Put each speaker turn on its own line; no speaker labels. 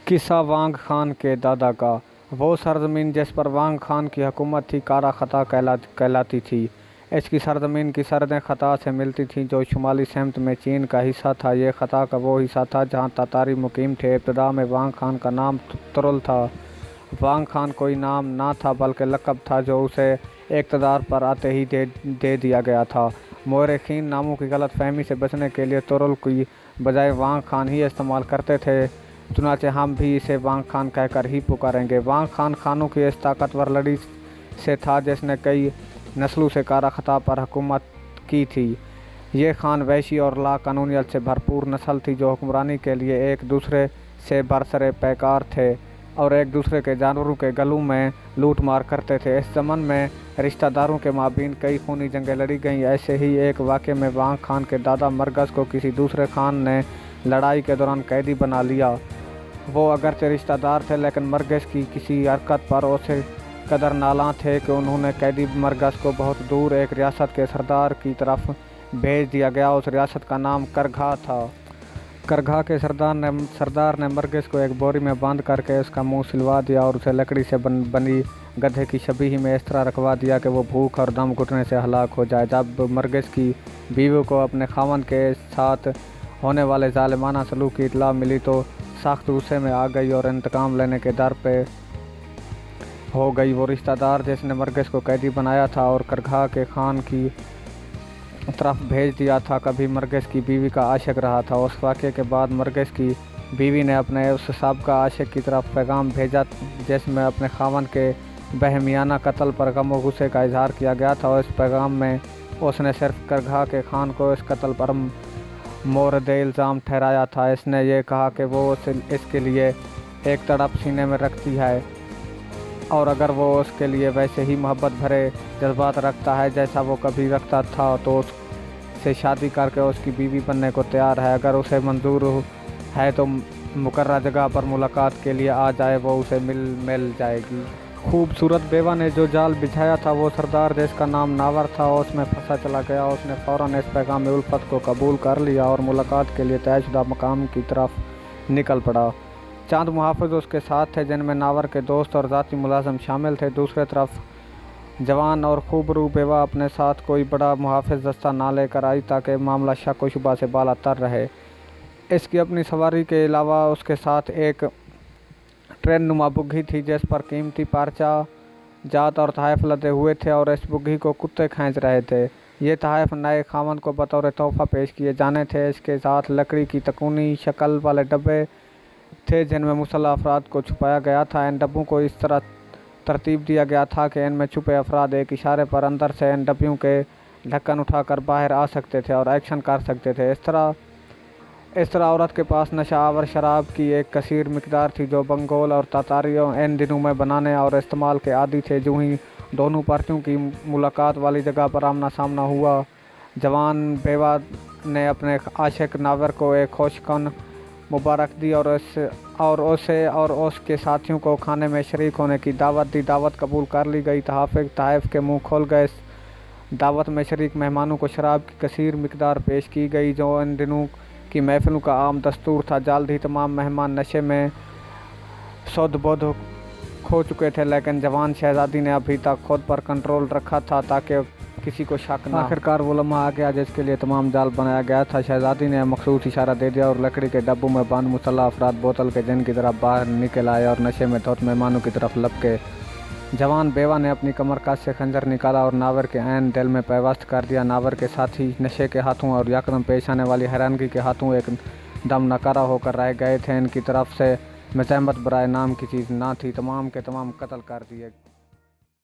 قصہ وانگ خان کے دادا کا۔ وہ سرزمین جس پر وانگ خان کی حکومت تھی کارا خطا کہلاتی تھی۔ اس کی سرزمین کی سرحدیں خطا سے ملتی تھیں جو شمالی سمت میں چین کا حصہ تھا۔ یہ خطا کا وہ حصہ تھا جہاں تاتاری مقیم تھے۔ ابتدا میں وانگ خان کا نام ترل تھا۔ وانگ خان کوئی نام نہ تھا بلکہ لقب تھا جو اسے اقتدار پر آتے ہی دے دیا گیا تھا۔ مورخین ناموں کی غلط فہمی سے بچنے کے لیے ترل کی بجائے وانگ خان ہی استعمال کرتے تھے، چنانچہ ہم بھی اسے وانگ خان کہہ کر ہی پکاریں گے۔ وانگ خان خانوں کی اس طاقتور لڑی سے تھا جس نے کئی نسلوں سے کارا خطا پر حکومت کی تھی۔ یہ خان وحشی اور لا قانونیت سے بھرپور نسل تھی جو حکمرانی کے لیے ایک دوسرے سے برسر پیکار تھے اور ایک دوسرے کے جانوروں کے گلوں میں لوٹ مار کرتے تھے۔ اس زمن میں رشتہ داروں کے مابین کئی خونی جنگیں لڑی گئیں۔ ایسے ہی ایک واقعے میں وانگ خان کے دادا مرگز کو کسی دوسرے خان نے لڑائی کے دوران قیدی بنا لیا۔ وہ اگرچہ رشتہ دار تھے لیکن مرگز کی کسی حرکت پر اسے قدر نالاں تھے کہ انہوں نے قیدی مرگز کو بہت دور ایک ریاست کے سردار کی طرف بھیج دیا گیا۔ اس ریاست کا نام کرگھا تھا۔ کرگھا کے سردار نے مرگز کو ایک بوری میں باندھ کر کے اس کا منہ سلوا دیا اور اسے لکڑی سے بنی گدھے کی شبیہ میں اس طرح رکھوا دیا کہ وہ بھوک اور دم گھٹنے سے ہلاک ہو جائے۔ جب مرگز کی بیوی کو اپنے خاوند کے ساتھ ہونے والے ظالمانہ سلوک کی اطلاع ملی تو سخت غصے میں آ گئی اور انتقام لینے کے در پہ ہو گئی۔ وہ رشتہ دار جس نے مرگز کو قیدی بنایا تھا اور کرگھا کے خان کی طرف بھیج دیا تھا کبھی مرگز کی بیوی کا عاشق رہا تھا۔ اس واقعے کے بعد مرگز کی بیوی نے اپنے اس سابقہ عاشق کی طرف پیغام بھیجا جس میں اپنے خاوند کے بہیمیانہ قتل پر غم و غصے کا اظہار کیا گیا تھا۔ اس پیغام میں اس نے صرف کرگھا کے خان کو اس قتل پر مورد الزام ٹھہرایا تھا۔ اس نے یہ کہا کہ وہ اس کے لیے ایک تڑپ سینے میں رکھتی ہے اور اگر وہ اس کے لیے ویسے ہی محبت بھرے جذبات رکھتا ہے جیسا وہ کبھی رکھتا تھا تو اس سے شادی کر کے اس کی بیوی بننے کو تیار ہے۔ اگر اسے منظور ہے تو مقررہ جگہ پر ملاقات کے لیے آ جائے، وہ اسے مل جائے گی۔ خوبصورت بیوہ نے جو جال بچھایا تھا وہ سردار جس کا نام ناور تھا اس میں پھنسا چلا گیا۔ اس نے فوراً اس پیغام الفت کو قبول کر لیا اور ملاقات کے لیے طے شدہ مقام کی طرف نکل پڑا۔ چند محافظ اس کے ساتھ تھے جن میں ناور کے دوست اور ذاتی ملازم شامل تھے۔ دوسری طرف جوان اور خوبرو بیوہ اپنے ساتھ کوئی بڑا محافظ دستہ نہ لے کر آئی تاکہ معاملہ شک و شبہ سے بالا تر رہے۔ اس کی اپنی سواری کے علاوہ اس کے ساتھ ایک ٹرین نما بگھی تھی جس پر قیمتی پرچہ جات اور تحائف لدے ہوئے تھے اور اس بگھی کو کتے کھینچ رہے تھے۔ یہ تحائف نئے خاوند کو بطور تحفہ پیش کیے جانے تھے۔ اس کے ساتھ لکڑی کی تکونی شکل والے ڈبے تھے جن میں مسلح افراد کو چھپایا گیا تھا۔ ان ڈبوں کو اس طرح ترتیب دیا گیا تھا کہ ان میں چھپے افراد ایک اشارے پر اندر سے ان ڈبوں کے ڈھکن اٹھا کر باہر آ سکتے تھے اور ایکشن کر سکتے تھے۔ اس طرح عورت کے پاس نشہ آور شراب کی ایک کثیر مقدار تھی جو منگول اور تاتاریوں ان دنوں میں بنانے اور استعمال کے عادی تھے۔ جو ہی دونوں پارٹیوں کی ملاقات والی جگہ پر آمنا سامنا ہوا، جوان بیوہ نے اپنے عاشق ناور کو ایک خوش کن مبارک دی اور اسے اور اس کے ساتھیوں کو کھانے میں شریک ہونے کی دعوت دی۔ دعوت قبول کر لی گئی۔ تحائف کے منہ کھل گئے۔ دعوت میں شریک مہمانوں کو شراب کی کثیر مقدار پیش کی گئی جو ان دنوں کی محفلوں کا عام دستور تھا۔ جلد ہی تمام مہمان نشے میں سدھ بدھ کھو چکے تھے لیکن جوان شہزادی نے ابھی تک خود پر کنٹرول رکھا تھا تاکہ کسی کو شک نہ۔ آخرکار وہ لمحہ آ گیا جس کے لیے تمام جال بنایا گیا تھا۔ شہزادی نے مخصوص اشارہ دے دیا اور لکڑی کے ڈبوں میں بند مسلح افراد بوتل کے جن کی طرف باہر نکل آئے اور نشے میں دھت مہمانوں کی طرف لپکے۔ جوان بیوہ نے اپنی کمر کس سے خنجر نکالا اور ناور کے عین دل میں پیوست کر دیا۔ ناور کے ساتھی نشے کے ہاتھوں اور یکدم پیش آنے والی حیرانگی کے ہاتھوں ایک دم ناکارہ ہو کر رہ گئے تھے۔ ان کی طرف سے مزاحمت برائے نام کی چیز نہ تھی۔ تمام کے تمام قتل کر دیے۔